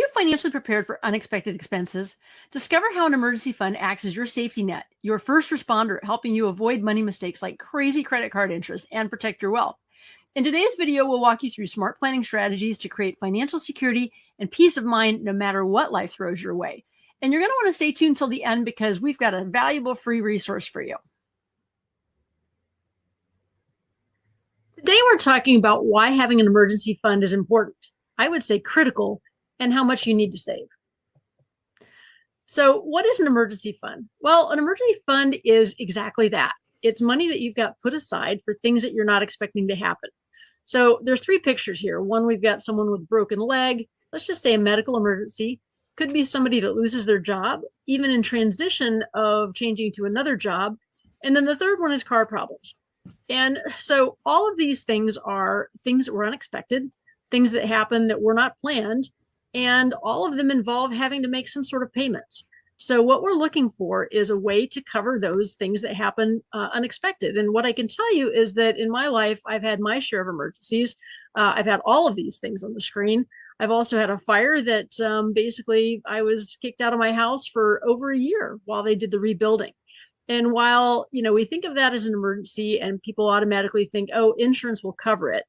you financially prepared for unexpected expenses? Discover how an emergency fund acts as your safety net, your first responder, helping you avoid money mistakes like crazy credit card interest and protect your wealth. In today's video, we'll walk you through smart planning strategies to create financial security and peace of mind no matter what life throws your way. And you're going to want to stay tuned till the end because we've got a valuable free resource for you. Today, we're talking about why having an emergency fund is important. I would say critical, and how much you need to save. So what is an emergency fund? Well, an emergency fund is exactly that. It's money that you've got put aside for things that you're not expecting to happen. So there's three pictures here. One, we've got someone with a broken leg. Let's just say a medical emergency. Could be somebody that loses their job, even in transition of changing to another job. And then the third one is car problems. And so all of these things are things that were unexpected, things that happen that were not planned, and all of them involve having to make some sort of payments. So what we're looking for is a way to cover those things that happen unexpected. And what I can tell you is that in my life, I've had my share of emergencies. I've had all of these things on the screen. I've also had a fire that basically I was kicked out of my house for over a year while they did the rebuilding. And while, we think of that as an emergency and people automatically think, oh, insurance will cover it.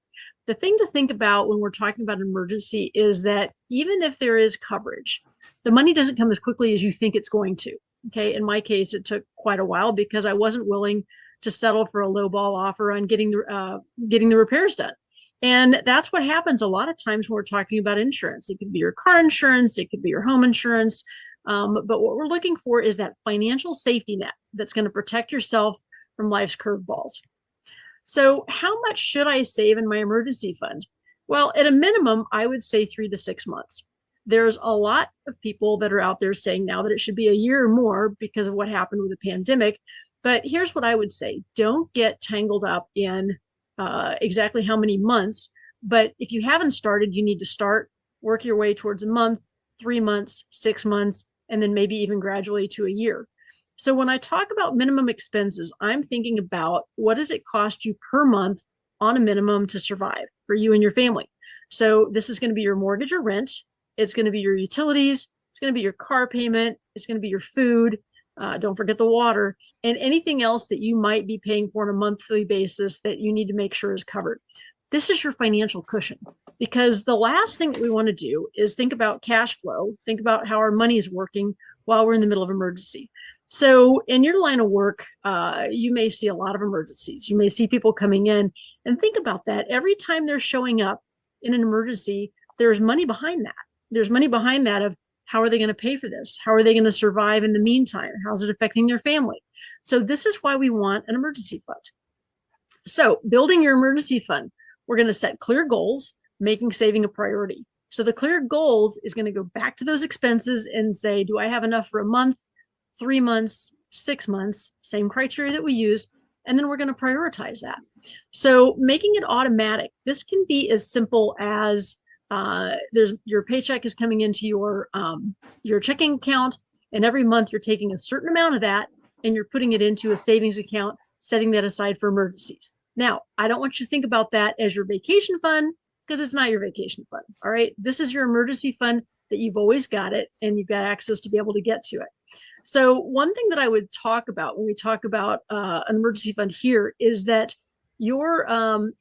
The thing to think about when we're talking about an emergency is that even if there is coverage, the money doesn't come as quickly as you think it's going to. Okay. In my case, it took quite a while because I wasn't willing to settle for a lowball offer on getting the repairs done. And that's what happens a lot of times when we're talking about insurance. It could be your car insurance, it could be your home insurance. But what we're looking for is that financial safety net that's going to protect yourself from life's curveballs. So how much should I save in my emergency fund? Well, at a minimum, I would say 3 to 6 months. There's a lot of people that are out there saying now that it should be a year or more because of what happened with the pandemic. But here's what I would say. Don't get tangled up in exactly how many months. But if you haven't started, you need to start, work your way towards a month, 3 months, 6 months, and then maybe even gradually to a year. So when I talk about minimum expenses, I'm thinking about what does it cost you per month on a minimum to survive for you and your family. So this is going to be your mortgage or rent. It's going to be your utilities. It's going to be your car payment. It's going to be your food. Don't forget the water and anything else that you might be paying for on a monthly basis that you need to make sure is covered. This is your financial cushion, because the last thing that we want to do is think about cash flow, think about how our money is working while we're in the middle of emergency. So in your line of work, you may see a lot of emergencies. You may see people coming in, and think about that. Every time they're showing up in an emergency, there's money behind that. There's money behind that of how are they going to pay for this? How are they going to survive in the meantime? How's it affecting their family? So this is why we want an emergency fund. So building your emergency fund, we're going to set clear goals, making saving a priority. So the clear goals is going to go back to those expenses and say, do I have enough for a month, 3 months, 6 months, same criteria that we used, and then we're going to prioritize that. So making it automatic, this can be as simple as your paycheck is coming into your checking account, and every month you're taking a certain amount of that and you're putting it into a savings account, setting that aside for emergencies. Now, I don't want you to think about that as your vacation fund, because it's not your vacation fund. All right. This is your emergency fund that you've always got it and you've got access to be able to get to it. So one thing that I would talk about when we talk about an emergency fund here is that your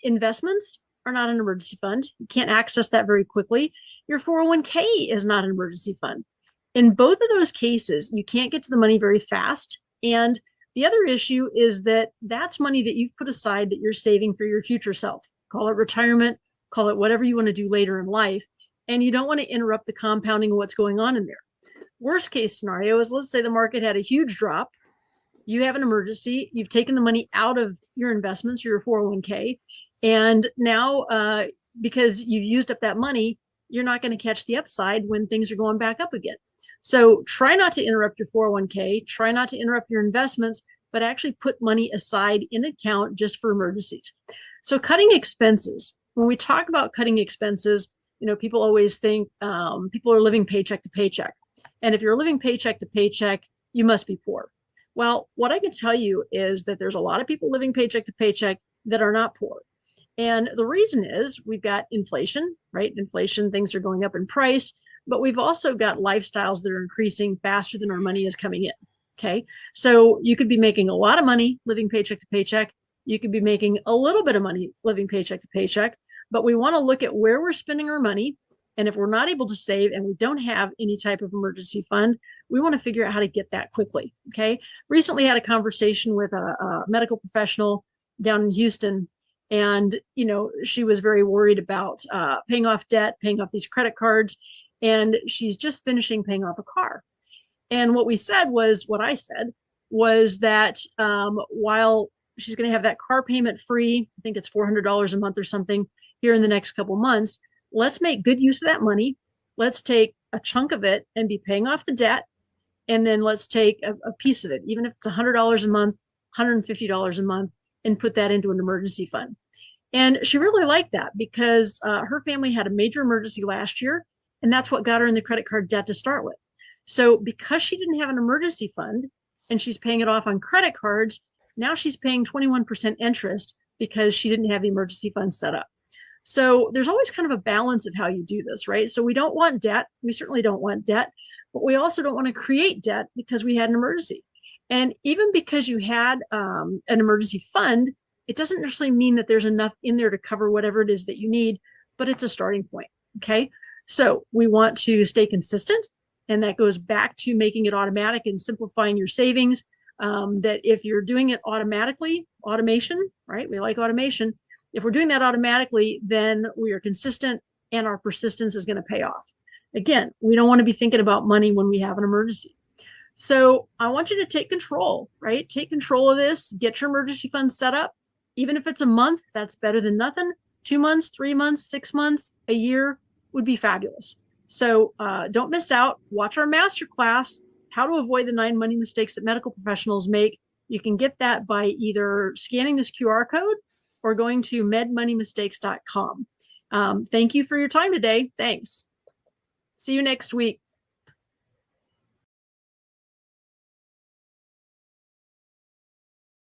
investments are not an emergency fund. You can't access that very quickly. Your 401k is not an emergency fund. In both of those cases, you can't get to the money very fast. And the other issue is that that's money that you've put aside that you're saving for your future self. Call it retirement, call it whatever you want to do later in life. And you don't want to interrupt the compounding of what's going on in there. Worst case scenario is, let's say the market had a huge drop. You have an emergency. You've taken the money out of your investments or your 401k. And now, because you've used up that money, you're not going to catch the upside when things are going back up again. So try not to interrupt your 401k, try not to interrupt your investments, but actually put money aside in an account just for emergencies. So cutting expenses. When we talk about cutting expenses, people always think people are living paycheck to paycheck. And if you're living paycheck to paycheck, you must be poor. Well, what I can tell you is that there's a lot of people living paycheck to paycheck that are not poor. And the reason is we've got inflation, right? Inflation, things are going up in price. but we've also got lifestyles that are increasing faster than our money is coming in. Okay. So you could be making a lot of money living paycheck to paycheck. You could be making a little bit of money living paycheck to paycheck, but we want to look at where we're spending our money. And if we're not able to save and we don't have any type of emergency fund, we want to figure out how to get that quickly. Okay. Recently had a conversation with a medical professional down in Houston. And, she was very worried about paying off debt, paying off these credit cards. And she's just finishing paying off a car. And what I said was that while she's going to have that car payment free, I think it's $400 a month or something here in the next couple months, let's make good use of that money. Let's take a chunk of it and be paying off the debt. And then let's take a piece of it, even if it's $100 a month, $150 a month, and put that into an emergency fund. And she really liked that because her family had a major emergency last year, and that's what got her in the credit card debt to start with. So because she didn't have an emergency fund and she's paying it off on credit cards, now she's paying 21% interest because she didn't have the emergency fund set up. So there's always kind of a balance of how you do this, right? So we don't want debt. We certainly don't want debt, but we also don't want to create debt because we had an emergency. And even because you had an emergency fund, it doesn't necessarily mean that there's enough in there to cover whatever it is that you need, but it's a starting point. Okay. So we want to stay consistent. And that goes back to making it automatic and simplifying your savings. That if you're doing it automatically, automation, right? We like automation. If we're doing that automatically, then we are consistent and our persistence is going to pay off. Again, we don't want to be thinking about money when we have an emergency. So I want you to take control, right? Take control of this, get your emergency fund set up. Even if it's a month, that's better than nothing. 2 months, 3 months, 6 months, a year would be fabulous. So don't miss out. Watch our masterclass, How to Avoid the 9 Money Mistakes That Medical Professionals Make. You can get that by either scanning this QR code or going to medmoneymistakes.com. Thank you for your time today. Thanks. See you next week.